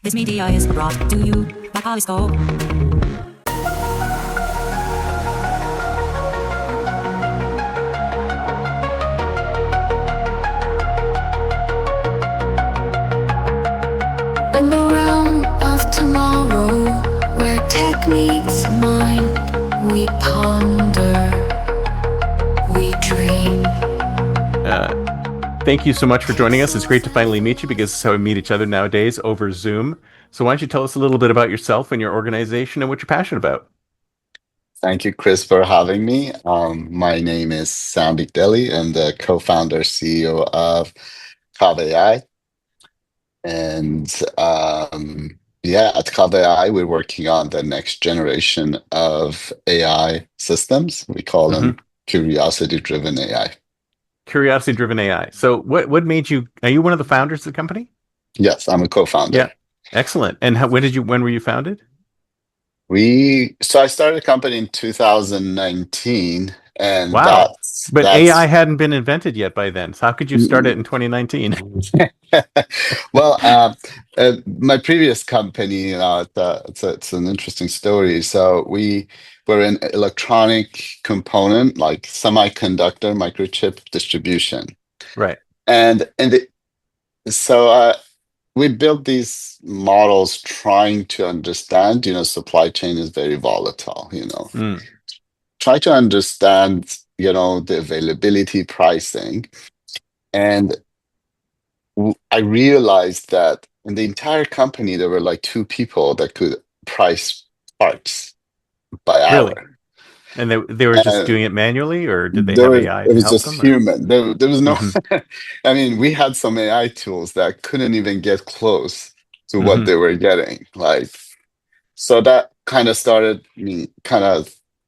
This media is brought to you by Polyscope. In the realm of tomorrow, where techniques mind, we ponder, we dream. Thank you so much for joining us. It's great to finally meet you because it's how we meet each other nowadays over Zoom. So why don't you tell us a little bit about yourself and your organization and what you're passionate about? Thank you, Chris, for having me. My name is Sam Bigdeli. I'm the co-founder, CEO of KavAI. And at KavAI, we're working on the next generation of AI systems. We call them curiosity-driven AI. Curiosity-driven AI. So what made you, are you one of the founders of the company? Yes, I'm a co-founder. Yeah, excellent. And when were you founded? So I started a company in 2019, and Wow. But that's AI hadn't been invented yet by then. So how could you start it in 2019? Well, my previous company, it's an interesting story. So we were in electronic component, like semiconductor microchip distribution, Right. so we built these models trying to understand. Supply chain is very volatile. Try to understand, the availability, pricing, and I realized that in the entire company, there were like two people that could price parts by Really? hour. And they were just doing it manually, or did they There have was, AI it to was help just them? Or? human. There was no, Mhm. I mean, we had some AI tools that couldn't even get close to what Mhm. they were getting. So that kind of started me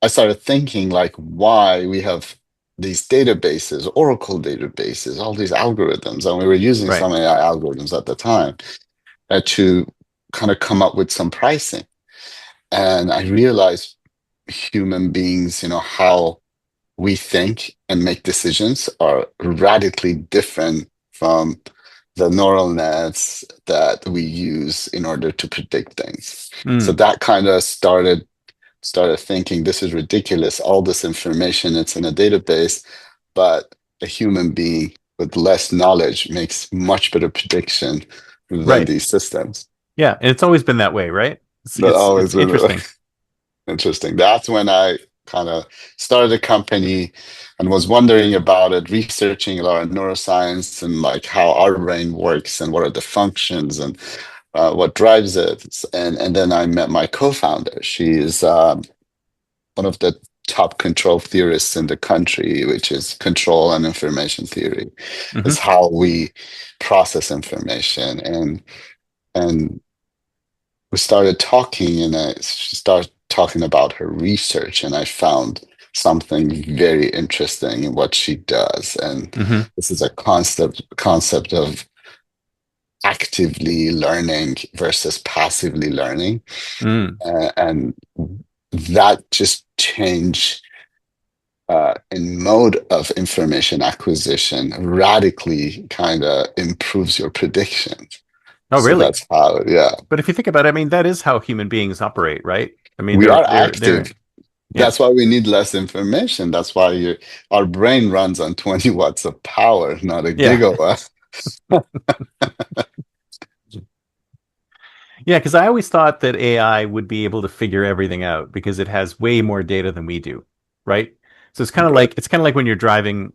I started thinking like why we have these databases, Oracle databases, all these algorithms, and we were using Right. some AI algorithms at the time to kind of come up with some pricing. And I realized human beings, how we think and make decisions are radically different from the neural nets that we use in order to predict things. So Mm. that kind of started thinking this is ridiculous. All this information, it's in a database, but a human being with less knowledge makes much better prediction than Right. these systems. Yeah. And it's always been that way, right? It's That it's always it's been interesting. interesting. That's when I kind of started a company and was wondering about it, researching a lot of neuroscience and like how our brain works and what are the functions and what drives it. And then I met my co-founder. She is one of the top control theorists in the country, which is control and information theory. It's Hmm. how we process information. And we started talking, and she started talking about her research, and I found something very interesting in what she does. And Hmm. this is a concept of actively learning versus passively learning. Mm. And that just changed in mode of information acquisition radically kind of improves your predictions. Oh, So really? that's how, yeah, But if you think about it, I mean, that is how human beings operate, right? I mean, we are active. yeah. That's why we need less information. That's why our brain runs on 20 watts of power, not a Yeah. gigawatt. Yeah, because I always thought that AI would be able to figure everything out because it has way more data than we do, right? So it's kind of like when you're driving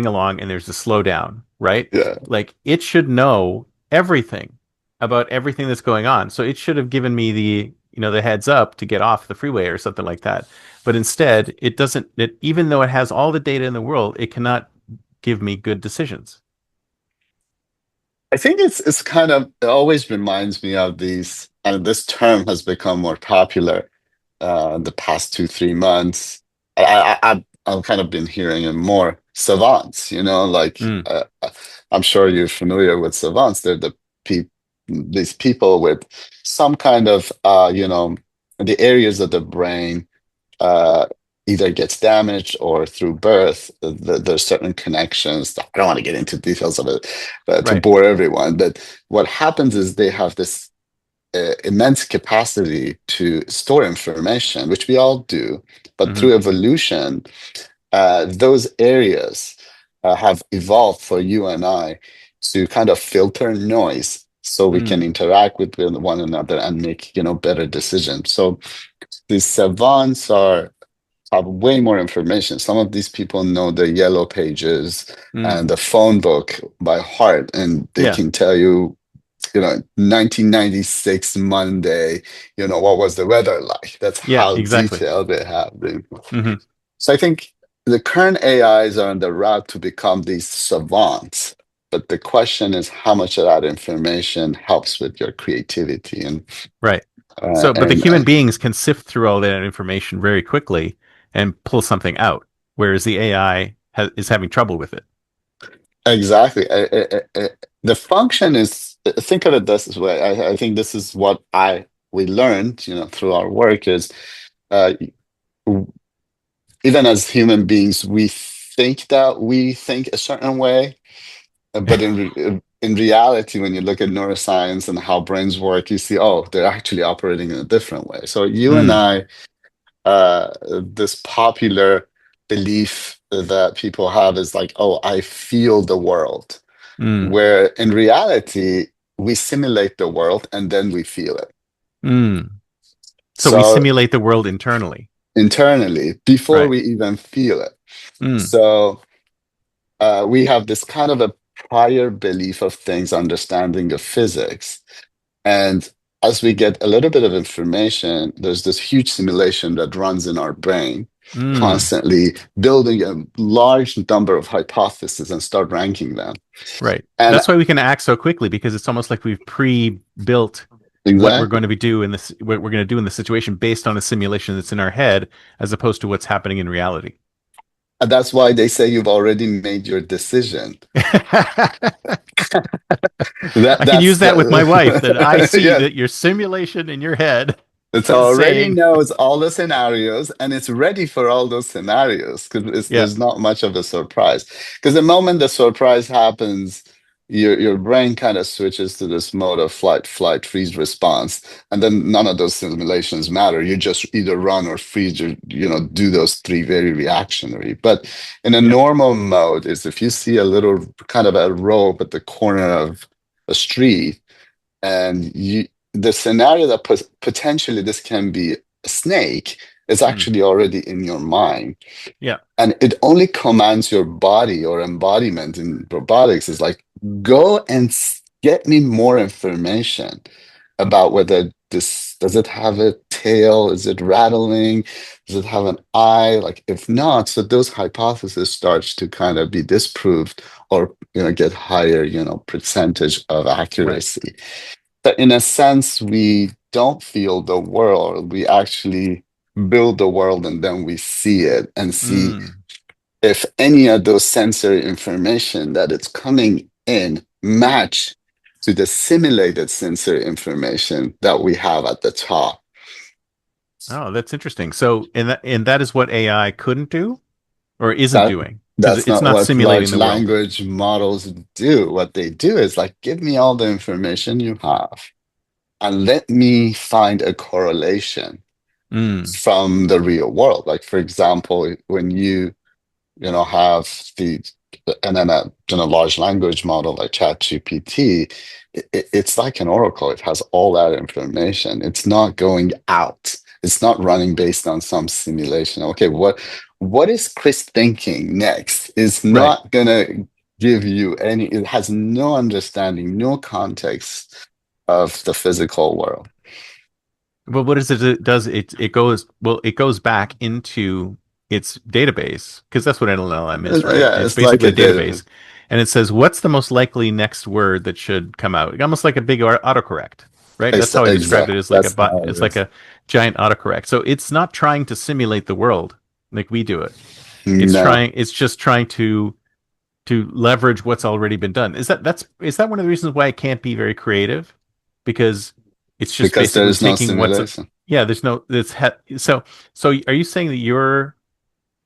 along and there's a slowdown, right? Yeah. Like it should know everything about everything that's going on. So it should have given me the heads up to get off the freeway or something like that. But instead, it doesn't, even though it has all the data in the world, it cannot give me good decisions. I think it's kind of, it always reminds me of these, and this term has become more popular in the past 2, 3 months. I've kind of been hearing it more. Savants, Mm. I'm sure you're familiar with savants. They're pe these people with some kind of, the areas of the brain uh, either gets damaged or through birth, there's certain connections. I don't want to get into details of it, to Right. bore everyone. But what happens is they have this immense capacity to store information, which we all do, but Hmm. through evolution, those areas have evolved for you and I to kind of filter noise so we can Mm. interact with one another and make, better decisions. So these savants have way more information. Some of these people know the yellow pages Mm. and the phone book by heart, and they Yeah. can tell you, 1996 Monday, what was the weather like? That's Yeah, how exactly. detailed they have the Hmm. So I think the current AIs are on the route to become these savants. But the question is how much of that information helps with your creativity Right. uh, So, but the and human beings can sift through all that information very quickly and pull something out, whereas the AI is having trouble with it. exactly. The function is, think of it this way. I think this is what we learned, through our work is uh, even as human beings, we think that we think a certain way, but in reality, when you look at neuroscience and how brains work, you see, oh, they're actually operating in a different way. So you and Mm. I, this popular belief that people have is like, oh, I feel the world, Mm. where in reality, we simulate the world and then we feel it. Mm. So we So simulate the world internally. internally, before Right. we even feel it. Mm. So we have this kind of a prior belief of things, understanding of physics. And as we get a little bit of information, there's this huge simulation that runs in our brain, Mm. constantly building a large number of hypotheses and start ranking them. Right. And That's why we can act so quickly because it's almost like we've pre-built what we're exactly, going to be do in this, what we're going to do in the situation based on a simulation that's in our head, as opposed to what's happening in reality. and that's why they say you've already made your decision. I can That's use that with my wife that I the see yeah. that your simulation in your head It is already saying, knows all the scenarios and it's ready for all those scenarios because yeah, there's not much of a surprise. Because the moment the surprise happens, your brain kind of switches to this mode of flight, freeze response, and then none of those simulations matter. You just either run or freeze, or do those three very reactionary. But in a yeah, normal mode, is if you see a little kind of a rope at the corner of a street and the scenario that potentially this can be a snake is mm, actually already in your mind, yeah, and it only commands your body, or embodiment in robotics is like, go and get me more information about whether this, does it have a tail, is it rattling, does it have an eye, like if not, so those hypotheses starts to kind of be disproved, or get higher percentage of right. accuracy. That in a sense, we don't feel the world. We actually build the world and then we see it and see Mm. if any of those sensory information that it's coming in match to the simulated sensory information that we have at the top. Oh, that's interesting. So, and that is what AI couldn't do or isn't That doing because that's it's not not what simulating large the world. language models do. What they do is like, give me all the information you have and let me find a correlation Mm. from the real world. Like for example, when have the and then a large language model like ChatGPT, it's like an oracle. It has all that information. It's not going out. It's not running based on some simulation. Okay, what is Chris thinking next? Is Right. not gonna give you any. It has no understanding, no context of the physical world. Well, what is it? It does it goes well. It goes back into its database because that's what an LLM is, right? Yeah, It's it's like basically a a database, and it says what's the most likely next word that should come out, almost like a big autocorrect, right? That's how I described it. exact. As like a That's bot. how it It's like is. a giant autocorrect. So it's not trying to simulate the world like we do it. It's No, trying. It's just trying to leverage what's already been done. Is that one of the reasons why it can't be very creative? Because it's just because there basically is no taking what's simulation. yeah, there's no so are you saying that your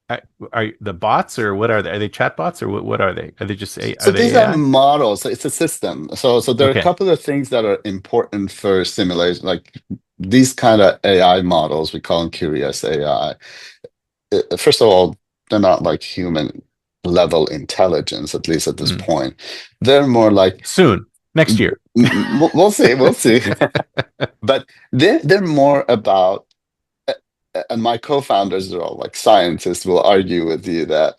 are, are the bots, or what are they? Are they chatbots, or what are they? Are they just are So they these are AI? models. So it's a system. So there are a Okay. couple of things that are important for simulation, like these kind of AI models. We call them curious AI. First of all, they're not like human level intelligence, at least at this Mm. point. They're more like Soon, next year. we'll see, we'll see. But they're more about, and my co-founders are all like scientists will argue with you that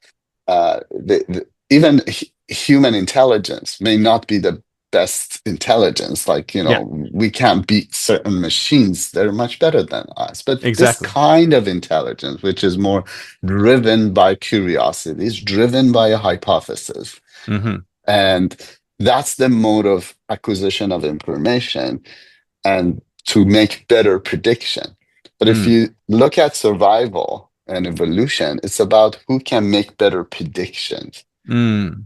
even human intelligence may not be the best intelligence. Like, Yeah, we can't beat certain machines. They're much better than us. But this exactly. kind of intelligence, which is more driven by curiosity, is driven by a hypothesis. Hmm. And that's the mode of acquisition of information and to make better prediction. But if Mm. you look at survival and evolution, it's about who can make better predictions. Mm.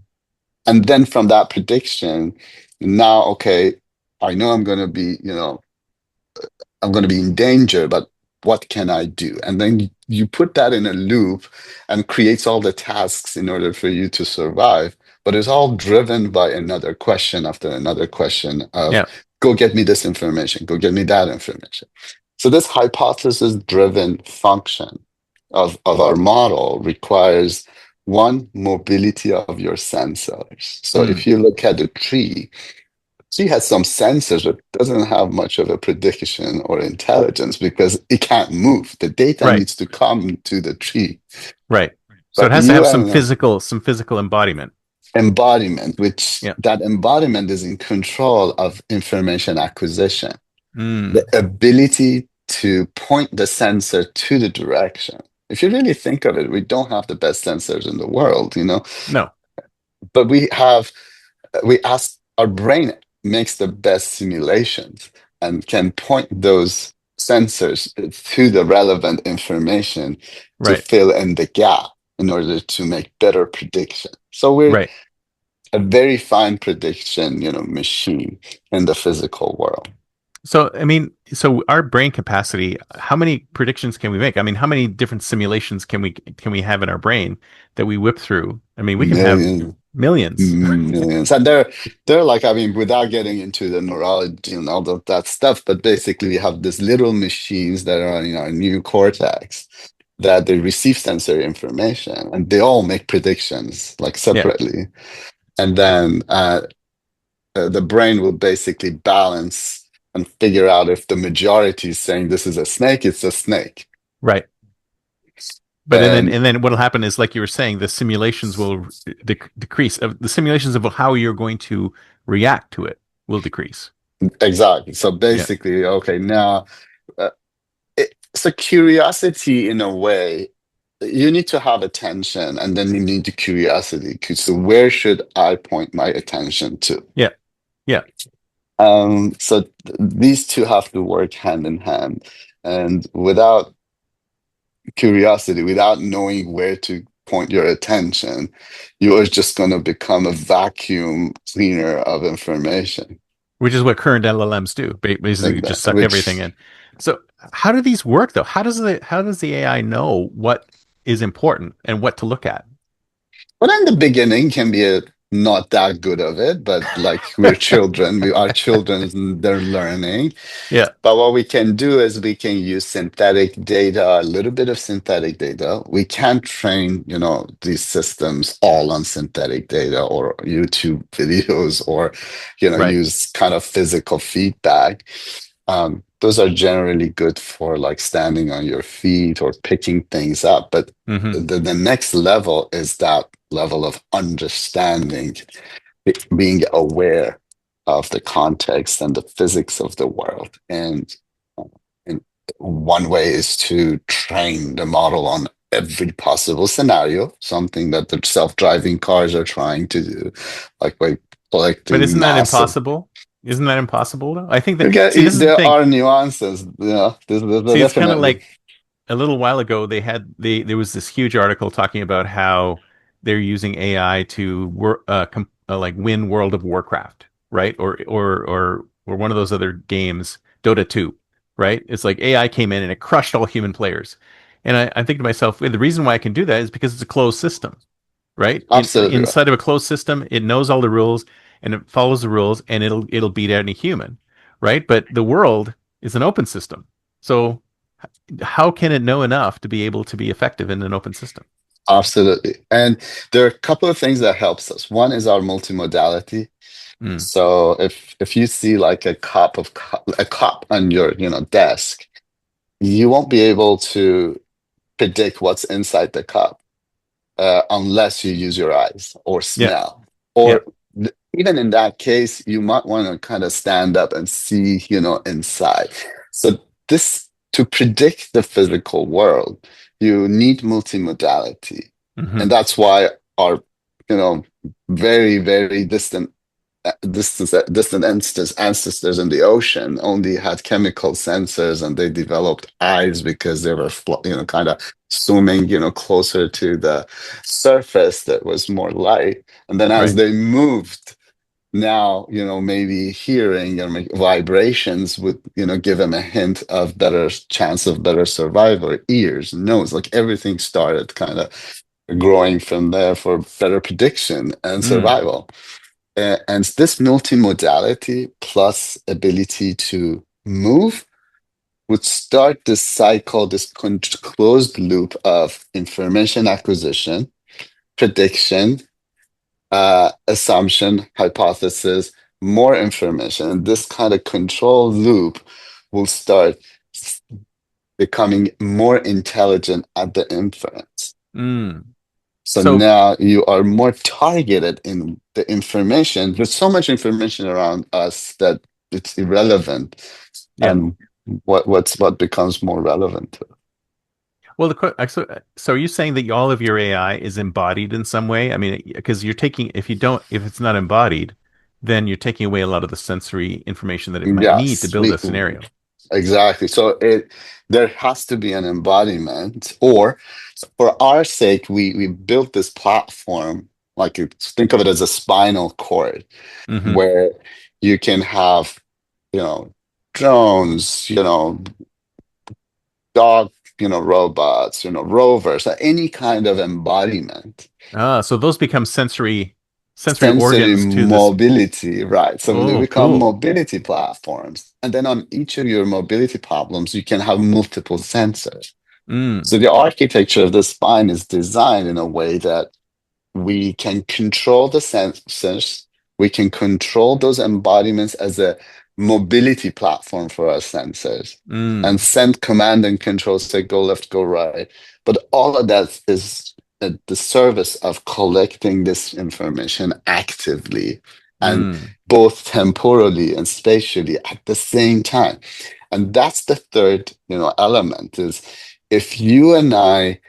And then from that prediction, now, okay, I know I'm going to be in danger, but what can I do? And then you put that in a loop and creates all the tasks in order for you to survive. But it's all driven by another question after another question of Yeah. go get me this information, go get me that information. So this hypothesis driven function of our model requires one mobility of your sensors. So Mm. if you look at the tree, she has some sensors, but doesn't have much of a prediction or intelligence because it can't move. The data Right. needs to come to the tree. Right. So it But has to you have and some physical embodiment. embodiment, which Yeah. that embodiment is in control of information acquisition, the Mm. ability to point the sensor to the direction. If you really think of it, we don't have the best sensors in the world, No. but we ask our brain makes the best simulations and can point those sensors to the relevant information to Right. fill in the gap in order to make better prediction. So we're Right. a very fine prediction machine in the physical world. So, I mean, so our brain capacity, how many predictions can we make? I mean, how many different simulations can we have in our brain that we whip through? I mean, we can have Millions. millions. Millions. And they're like, I mean, without getting into the neurology and all of that stuff, but basically we have these little machines that are in our new cortex that they receive sensory information and they all make predictions like Yeah. separately. And then the brain will basically balance and figure out if the majority is saying this is a snake, it's a snake. Right. But and then And and then what'll happen is, like you were saying, the simulations will decrease. The simulations of how you're going to react to it will decrease. exactly. So Yeah. basically, okay, now uh, it's a curiosity in a way. You need to have attention and then you need the curiosity. So where should I point my attention to? Yeah. Yeah. So these two have to work hand in hand. And without curiosity, without knowing where to point your attention, you are just going to become a vacuum cleaner of information. Which is what current LLMs do. Like Basically, that, just suck everything which in. So, how do these work though? How does the AI know what is important and what to look at? But in the beginning can be not that good of it, but like we're children, we are children, and they're learning. Yeah. But what we can do is we can use synthetic data, a little bit of synthetic data. We can't train these systems all on synthetic data or YouTube videos or Right. use kind of physical feedback. Those are generally good for like standing on your feet or picking things up. But Hmm. the next level is that level of understanding, being aware of the context and the physics of the world. And one way is to train the model on every possible scenario, something that the self-driving cars are trying to do, like by But collecting isn't that massive. impossable? Isn't that impossible though? I think that, see, Okay, this is the there thing. are nuances. There's See, it's kind of definitely. like a little while ago there was this huge article talking about how they're using AI to like win World of Warcraft, right? Or one of those other games, Dota 2, right? It's like AI came in and it crushed all human players. And I think to myself, well, the reason why I can do that is because it's a closed system, right? Absolutely right. Inside of a closed system, it knows all the rules and it follows the rules, and it'll beat any human, right? But the world is an open system, so how can it know enough to be able to be effective in an open system? Absolutely. And there are a couple of things that helps us. One is our multimodality. Mm. So if you see like a cup on your, desk, you won't be able to predict what's inside the cup unless you use your eyes or Yeah, smell. yeah. Or even in that case, you might want to kind of stand up and see, inside. So this to predict the physical world, you need multimodality. Hmm. And that's why our, you know, very, very distant ancestors in the ocean only had chemical sensors, and they developed eyes because they were kind of swimming closer to the surface that was more light. And then as Right. they moved, now maybe hearing or vibrations would give them a hint of better chance of better survival. Ears, nose, like everything started kind of growing from there for better prediction and Mm. survival. And this multimodality plus ability to move would start this cycle, this closed loop of information acquisition, prediction, assumption, hypothesis, more information. And this kind of control loop will start becoming more intelligent at the inference. Mm. So So now you are more targeted in the information. There's so much information around us that it's irrelevant. yeah. And what becomes more relevant to it. Well, so are you saying that all of your AI is embodied in some way? I mean, because you're taking, if it's not embodied, then you're taking away a lot of the sensory information that it might need to Yes, build a scenario. exactly. So there has to be an embodiment, or for our sake, we built this platform, like think of it as a spinal cord, Hmm. where you can have, you know, drones, dog, robots, rovers, any kind of embodiment. So those become sensory Sensory organs to this. mobility, right? So they Oh, become cool. mobility platforms. And then on each of your mobility problems, you can have multiple sensors. Mm. So the architecture of the spine is designed in a way that we can control the sensors, we can control those embodiments as a mobility platform for our sensors, and Mm. send command and control, say go left, go right. But all of that is at the service of collecting this information actively and Mm. both temporally and spatially at the same time. And that's the third, element is if you and I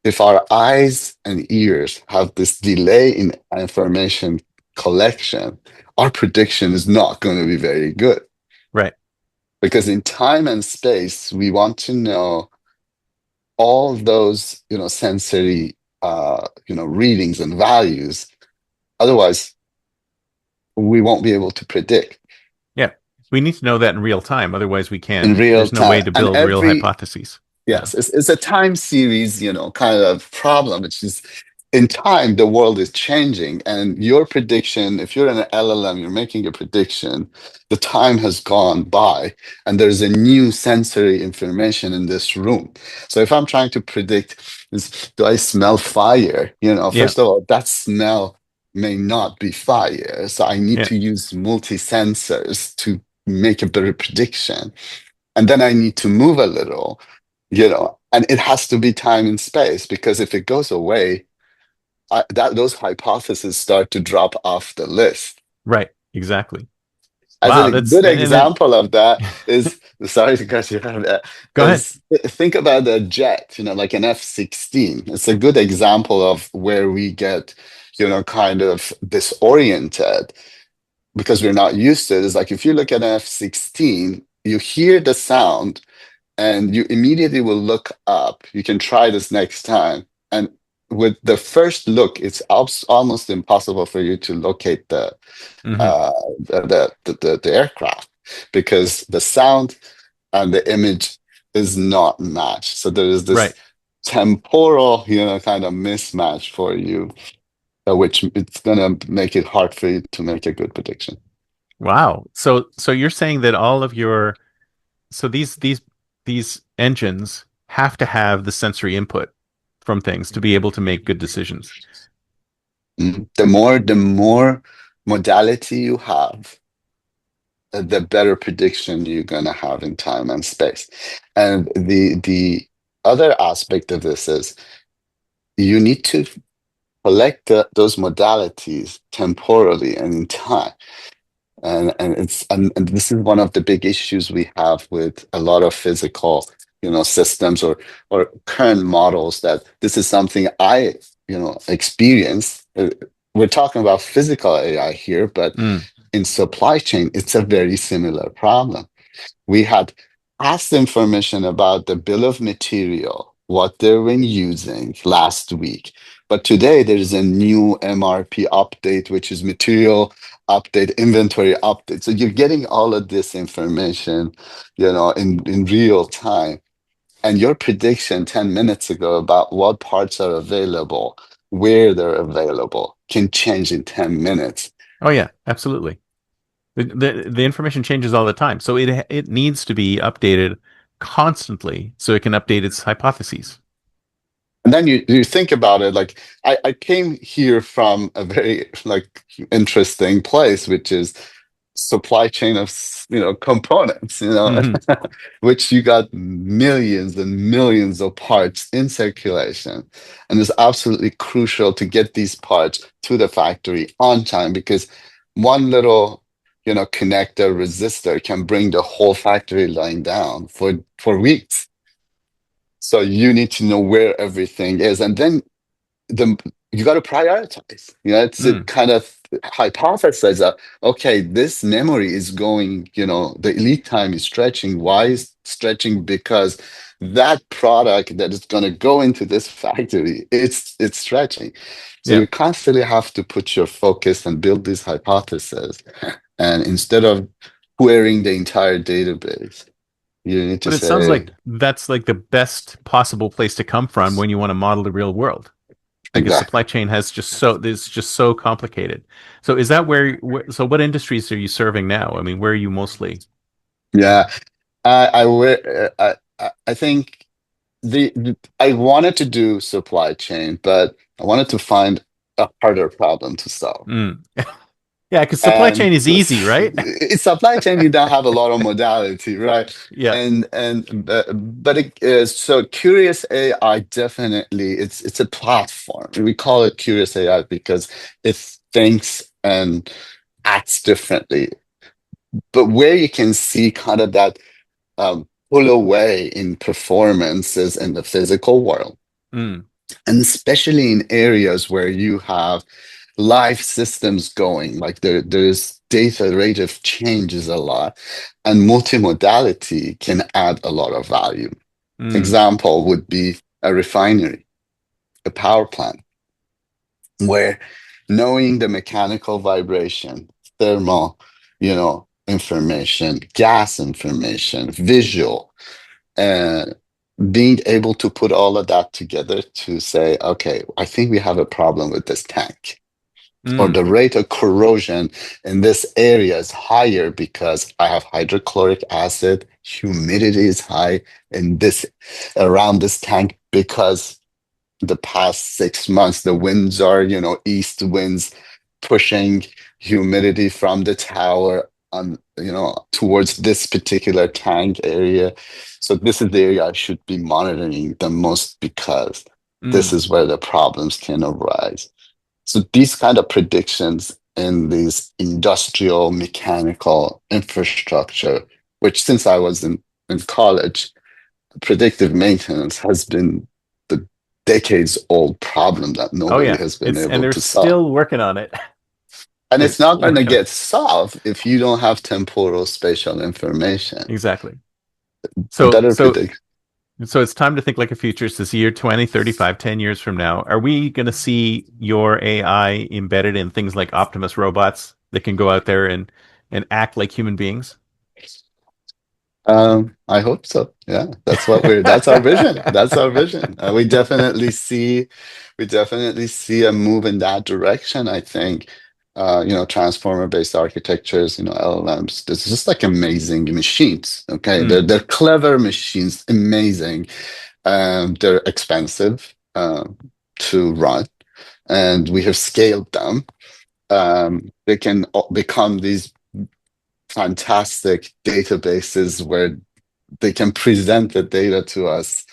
if our eyes and ears have this delay in information collection, our prediction is not going to be very good. Right. Because in time and space, we want to know all those, sensory, readings and values. Otherwise, we won't be able to predict Yeah. We need to know that in real time. Otherwise, we in can't, real there's no way time. to And build real hypotheses. Yeah. yes, it's a time series, kind of problem, which is in time, the world is changing. And your prediction, if you're in an LLM, you're making a prediction, the time has gone by and there's a new sensory information in this room. So if I'm trying to predict, do I smell fire? Yeah. First of all, that smell may not be fire. So I need Yeah. to use multi sensors to make a better prediction. And then I need to move a little, and it has to be time and space, because if it goes away, those hypotheses start to drop off the list. Right. Exactly. As Wow. a That's, good and then example of that is, sorry to cut you off, go ahead. is think about a jet, like an F-16. It's a good example of where we get, kind of disoriented because we're not used to it. It's like if you look at an F-16, you hear the sound and you immediately will look up. You can try this next time. And with the first look, it's almost impossible for you to locate Hmm. uh, the aircraft, because the sound and the image is not matched. So there is this Right. temporal, kind of mismatch for you, which it's gonna make it hard for you to make a good prediction. Wow. So you're saying that all of your so these engines have to have the sensory input from things to be able to make good decisions. The more modality you have, the better prediction you're gonna have in time and space. And the other aspect of this is you need to collect those modalities temporally and in time. And this is one of the big issues we have with a lot of physical, systems or current models, that this is something I, experience. We're talking about physical AI here, but Mm. in supply chain, it's a very similar problem. We had past information about the bill of material, what they've been using last week. But today there is a new MRP update, which is material update, inventory update. So you're getting all of this information, in real time. And your prediction 10 minutes ago about what parts are available, where they're available, can change in 10 minutes. Oh yeah, absolutely. The information changes all the time, so it needs to be updated constantly so it can update its hypotheses. And then you think about it, like I came here from a very like interesting place, which is supply chain of components, Hmm. which you got millions and millions of parts in circulation. And it's absolutely crucial to get these parts to the factory on time, because one little connector resistor can bring the whole factory line down for weeks. So you need to know where everything is, and then the you got to prioritize. It's a Mm. kind of hypothesize that, okay, this memory is going. The lead time is stretching. Why is stretching? Because that product that is going to go into this factory, it's stretching. So Yeah, you constantly have to put your focus and build these hypotheses, and instead of querying the entire database, you need to but it sounds say, like that's like the best possible place to come from when you want to model the real world. Because supply exactly. chain has it's just so complicated. So is that so what industries are you serving now? I mean, where are you mostly? Yeah, I think I wanted to do supply chain, but I wanted to find a harder problem to solve. Mm. Yeah, because supply And chain is easy, right? in supply chain, you don't have a lot of modality, right? Yeah. So Curious AI, definitely, it's a platform. We call it Curious AI because it thinks and acts differently. But where you can see kind of that pull away in performances in the physical world, Mm. and especially in areas where you have live systems going, like there's data rate of change is a lot, and multimodality can add a lot of value. Mm. Example would be a refinery, a power plant, where knowing the mechanical vibration, thermal, information, gas information, visual, and being able to put all of that together to say, okay, I think we have a problem with this tank, or Mm. the rate of corrosion in this area is higher because I have hydrochloric acid, humidity is high in this around this tank because the past 6 months the winds are, east winds pushing humidity from the tower on, towards this particular tank area. So this is the area I should be monitoring the most, because this Mm. is where the problems can arise. So these kind of predictions in these industrial mechanical infrastructure, which since I was in college, predictive maintenance has been the decades old problem that Oh nobody yeah. has been And able they're to solve. still working on it. And They're it's not still going to working on it. get solved if you don't have temporal spatial information. Exactly. A So better so predict. so it's time to think like a futurist. This year 2035, 10 years from now. Are we going to see your AI embedded in things like Optimus robots that can go out there and act like human beings? I hope so. Yeah, that's our vision. That's our vision. We definitely see a move in that direction. I think, transformer-based architectures, LLMs, this is just like amazing machines. Okay, Mm. they're clever machines, amazing. They're expensive to run, and we have scaled them. They can become these fantastic databases where they can present the data to us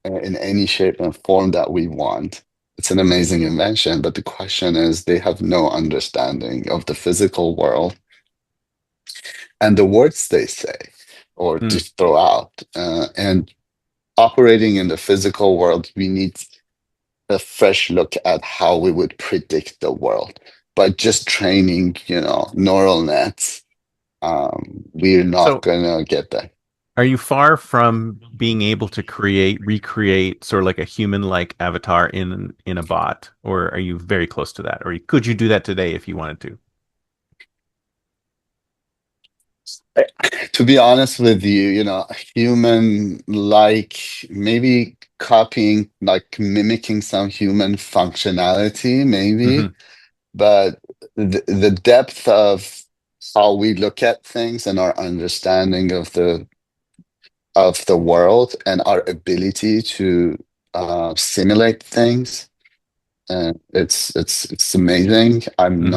in any shape and form that we want. It's an amazing invention, but the question is they have no understanding of the physical world and the words they say or to Mm. throw out. And operating in the physical world, we need a fresh look at how we would predict the world. But just training, neural nets, we're not So gonna get there. are you far from being able to recreate sort of like a human-like avatar in a bot, or are you very close to that? Or could you do that today if you wanted to? To be honest with you, human like maybe copying, like mimicking some human functionality, maybe, Hmm. but the depth of how we look at things and our understanding of the world and our ability to simulate things, it's amazing. Hmm.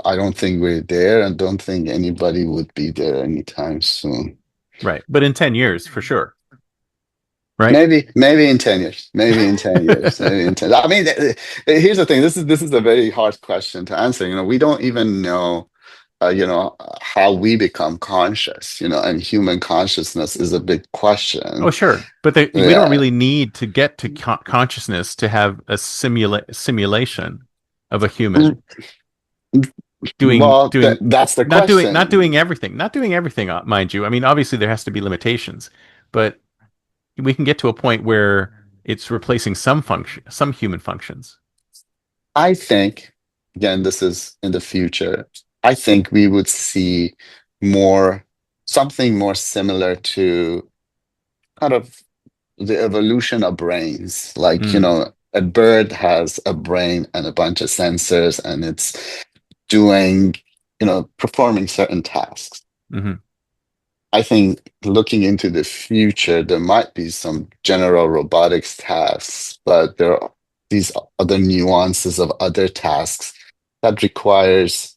I don't think we're there, and don't think anybody would be there anytime soon. Right. But in 10 years, for sure. Right? Maybe in 10 years. Maybe in 10 years. Maybe in 10. I mean, here's the thing. This is a very hard question to answer. We don't even know, how we become conscious, and human consciousness is a big Oh, question. sure. But we don't Yeah. really need to get to consciousness to have a simulation of a human doing Well, doing that's the not question. doing everything, mind you. I mean, obviously there has to be limitations, but we can get to a point where it's replacing some human functions. I think, again, this is in the future. I think we would see more, something more similar to kind of the evolution of brains. Like, Mm. a bird has a brain and a bunch of sensors, and it's doing, performing certain tasks. Hmm. I think looking into the future, there might be some general robotics tasks, but there are these other nuances of other tasks that requires,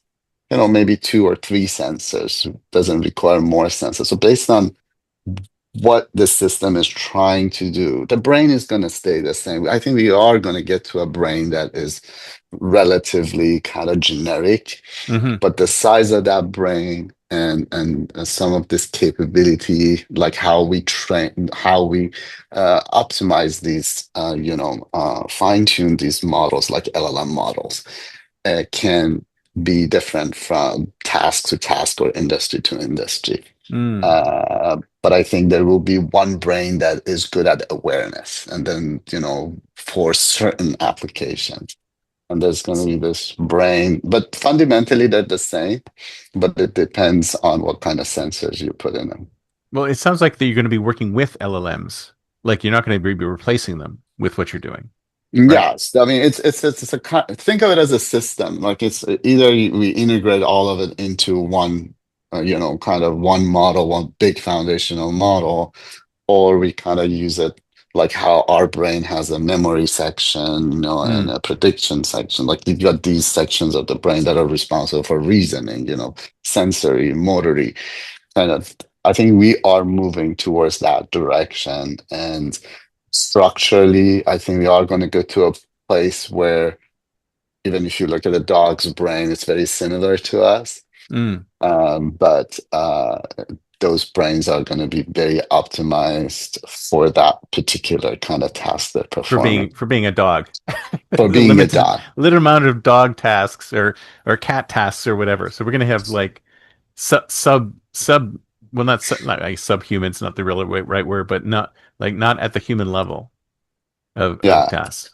maybe two or three sensors, doesn't require more sensors. So based on what the system is trying to do, the brain is going to stay the same. I think we are going to get to a brain that is relatively kind of generic, Hmm. but the size of that brain and some of this capability, like how we train, how we optimize these, fine tune these models, like LLM models, can be different from task to task or industry to industry. Mm. But I think there will be one brain that is good at awareness, and then, for certain applications. And there's going to be this brain, but fundamentally they're the same, but it depends on what kind of sensors you put in them. Well, it sounds like that you're going to be working with LLMs. Like you're not going to be replacing them with what you're doing, right? Yes, I mean it's a think of it as a system. Like it's either we integrate all of it into one, kind of one model, one big foundational model, or we kind of use it like how our brain has a memory section, and Mm. a prediction section. Like you've got these sections of the brain that are responsible for reasoning, sensory, motory, kind of. I think we are moving towards that direction, and structurally, I think we are going to go to a place where even if you look at a dog's brain, it's very similar to us. Mm. But those brains are going to be very optimized for that particular kind of task they're performing. For being a dog. For The being a dog. limited amount of dog tasks or cat tasks or whatever. So we're gonna have like sub well not like subhumans, not the real right word, but not at the human level of Yeah. tasks.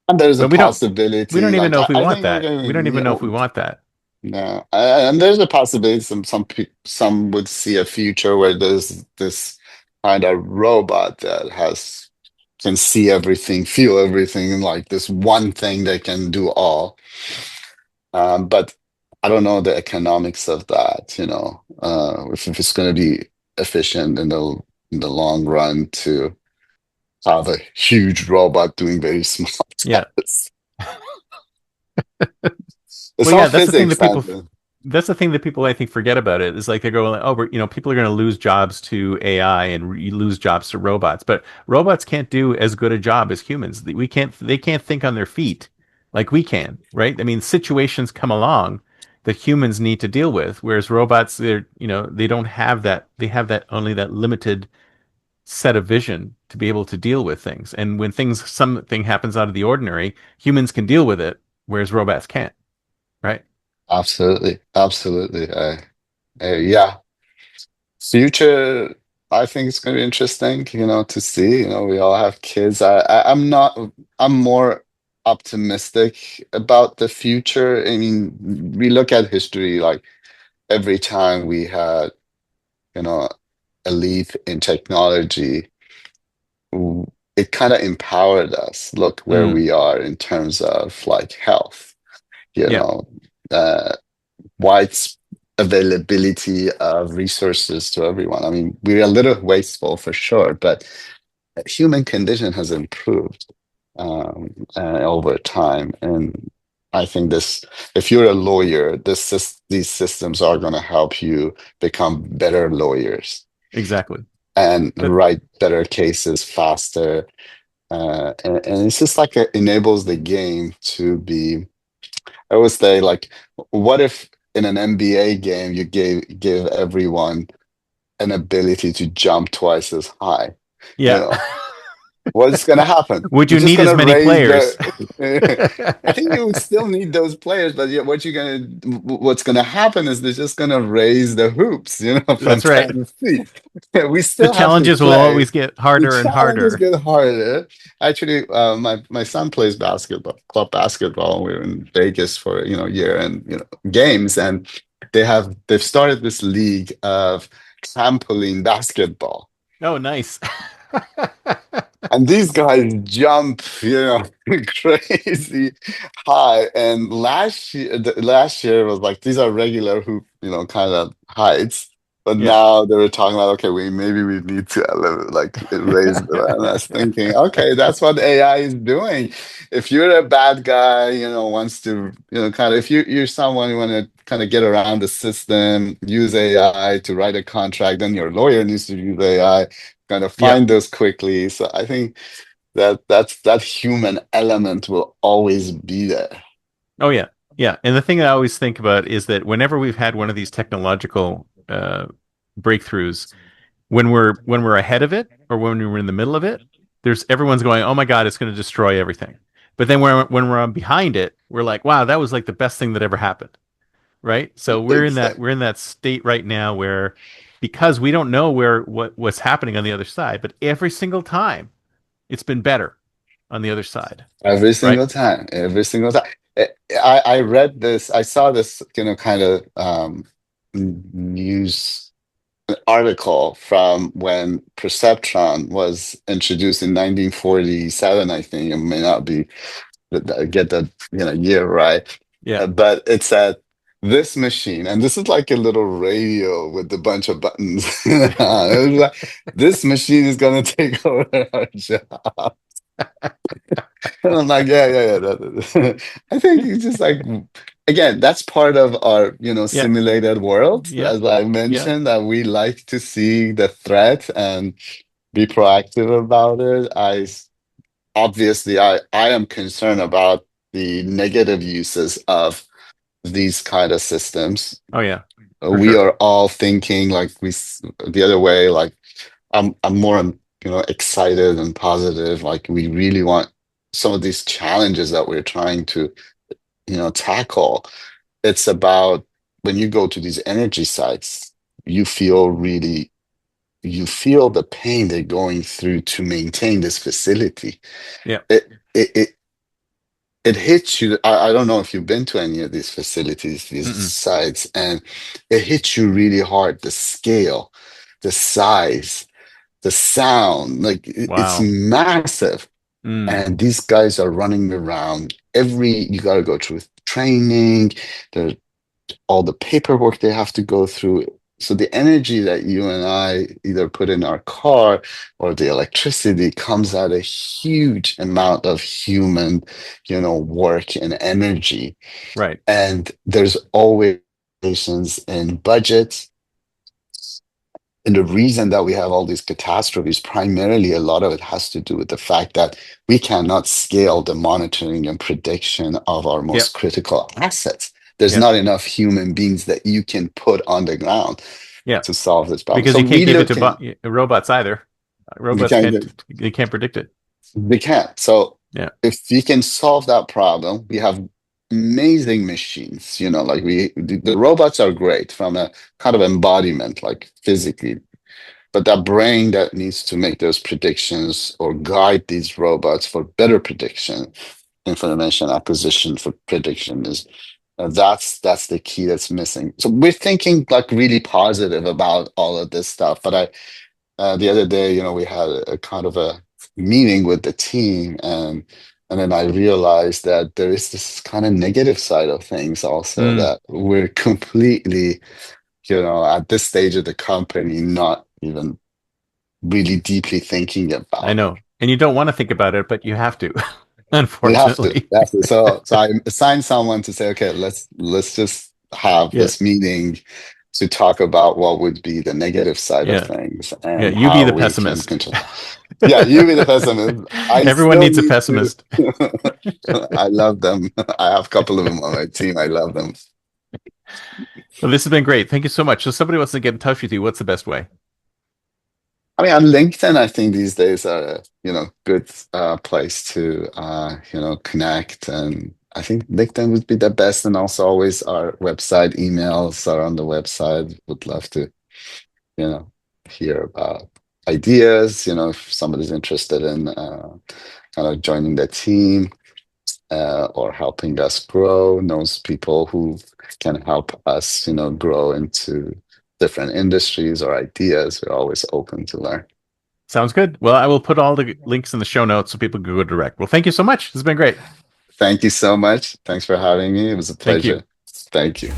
And there's a But we don't possibility, even like know if we I want think we're that. We don't going even know if we to, want that. Yeah, and there's a possibility some would see a future where there's this kind of robot that has can see everything, feel everything, and like this one thing that can do all. But I don't know the economics of that, if it's going to be efficient in the long run to have a huge robot doing very small Yeah. tasks. It's Well, all yeah, that's the thing that physics, people and that's the thing that people I think forget about it is like they're going, oh, people are going to lose jobs to AI and lose jobs to robots, but robots can't do as good a job as humans. They can't think on their feet like we can, right? I mean, situations come along that humans need to deal with, whereas robots, they don't have that. They have that only that limited set of vision to be able to deal with things. And when something happens out of the ordinary, humans can deal with it, whereas robots can't, right? absolutely, absolutely. Yeah, future. I think it's going to be interesting, to see. We all have kids. I'm not. I'm more optimistic about the future. I mean, we look at history, like every time we had, you know, a leap in technology, it kind of empowered us. Look where Mm, we are in terms of like health, you yeah, know, uh, wide availability of resources to everyone. I mean, we're a little wasteful for sure, but human condition has improved over time. And I think if you're a lawyer, these systems are going to help you become better lawyers exactly. and But write better cases faster. And it's just like it enables the game to be. I always say, like, what if in an NBA game you give everyone an ability to jump twice as high? You yeah, know, what's going to happen? would You're you just need going as to many raise players? the. I think you still need those players, but yeah, what's going to happen is they're just going to raise the hoops, from That's right. 10 feet. We The still have to challenges will play. always get The harder and challenges harder. get harder. Actually, my son plays basketball, club basketball. We were in Vegas for year and games, and they've started this league of trampoline basketball. Oh, nice. And these guys jump, crazy high. And last year was like these are regular hoop, kind of heights. But Yeah, now they were talking about, okay, maybe we need to like raise them. And I was thinking, okay, that's what AI is doing. If you're a bad guy, wants to, kind of, if you're someone who want to kind of get around the system, use AI to write a contract, then your lawyer needs to use AI kind of yeah. find those quickly. So I think that human element will always be there. Oh, yeah, yeah. And the thing I always think about is that whenever we've had one of these technological breakthroughs, when we're ahead of it or when we're in the middle of it, there's everyone's going, "Oh my God, it's going to destroy everything." But then when we're behind it, we're like, "Wow, that was like the best thing that ever happened." Right? So we're in that Exactly. we're in that state right now where because we don't know what's happening on the other side, but every single time it's been better on the other side, Every right? single time, every single time. I read this, I saw this, kind of news article from when perceptron was introduced in 1947, I think. It may not be get the year right. Yeah. But it said this machine, and this is like a little radio with a bunch of buttons. It was like, this machine is gonna take over our job. And I'm like, yeah, yeah, yeah. I think it's just like, again, that's part of our, Yeah. simulated world. Yeah. As I Yeah. mentioned, that we like to see the threat and be proactive about it. Obviously, I am concerned about the negative uses of these kind of systems. Oh yeah. For We sure. are all thinking like the other way. Like I'm more excited and positive. Like we really want some of these challenges that we're trying to tackle. It's about when you go to these energy sites, you feel really you feel the pain they're going through to maintain this facility. Yeah. It it hits you. I don't know if you've been to any of these facilities, these Mm-mm. sites, and it hits you really hard. The scale, the size, the sound, like it's Wow. massive. Mm. And these guys are running around. You got to go through training. There's all the paperwork they have to go through. So the energy that you and I either put in our car or the electricity comes at a huge amount of human, work and energy. Right. And there's always limitations in budgets. And the reason that we have all these catastrophes, primarily a lot of it has to do with the fact that we cannot scale the monitoring and prediction of our Yep. most critical assets. There's Yep. not enough human beings that you can put on the ground Yeah. to solve this problem. Because So you can't we give it look to in, robots either. we Robots can't can't. get, They can't predict it. we can't. So Yeah. if we can solve that problem, we have amazing machines, like the robots are great from a kind of embodiment, like physically. But that brain that needs to make those predictions or guide these robots for better prediction, information acquisition for prediction is that's the key that's missing. So we're thinking like really positive about all of this stuff. But the other day, we had a kind of a meeting with the team, and then I realized that there is this kind of negative side of things also Mm. that we're completely, at this stage of the company, not even really deeply thinking I about. know. And you don't want to think about it, but you have to, We have to. unfortunately. We have to. So I assigned someone to say, okay, let's just have Yeah. this meeting to talk about what would be the negative side of Yeah. things Yeah. and You be how the we can pessimist. control. Yeah, you be the pessimist. I Everyone still needs a need to. pessimist. I love them. I have a couple of them on my team. I love them. Well, this has been great. Thank you so much. So, somebody wants to get in touch with you. What's the best way? I mean, on LinkedIn, I think these days are good place to connect, and I think LinkedIn would be the best. And also, always our website emails are on the website. Would love to you know hear about ideas. If somebody's interested in kind of joining the team or helping us grow, knows people who can help us grow into different industries or ideas. We're always open to learn. Sounds good. Well, I will put all the links in the show notes so people can go direct. Well, thank you so much. This has been great. Thank you so much. Thanks for having me. It was a Thank you. pleasure. Thank you.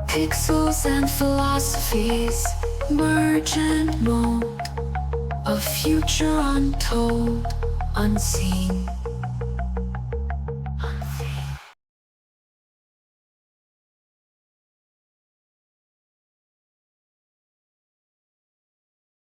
Pixels and philosophies merge and mold, a future untold, unseen.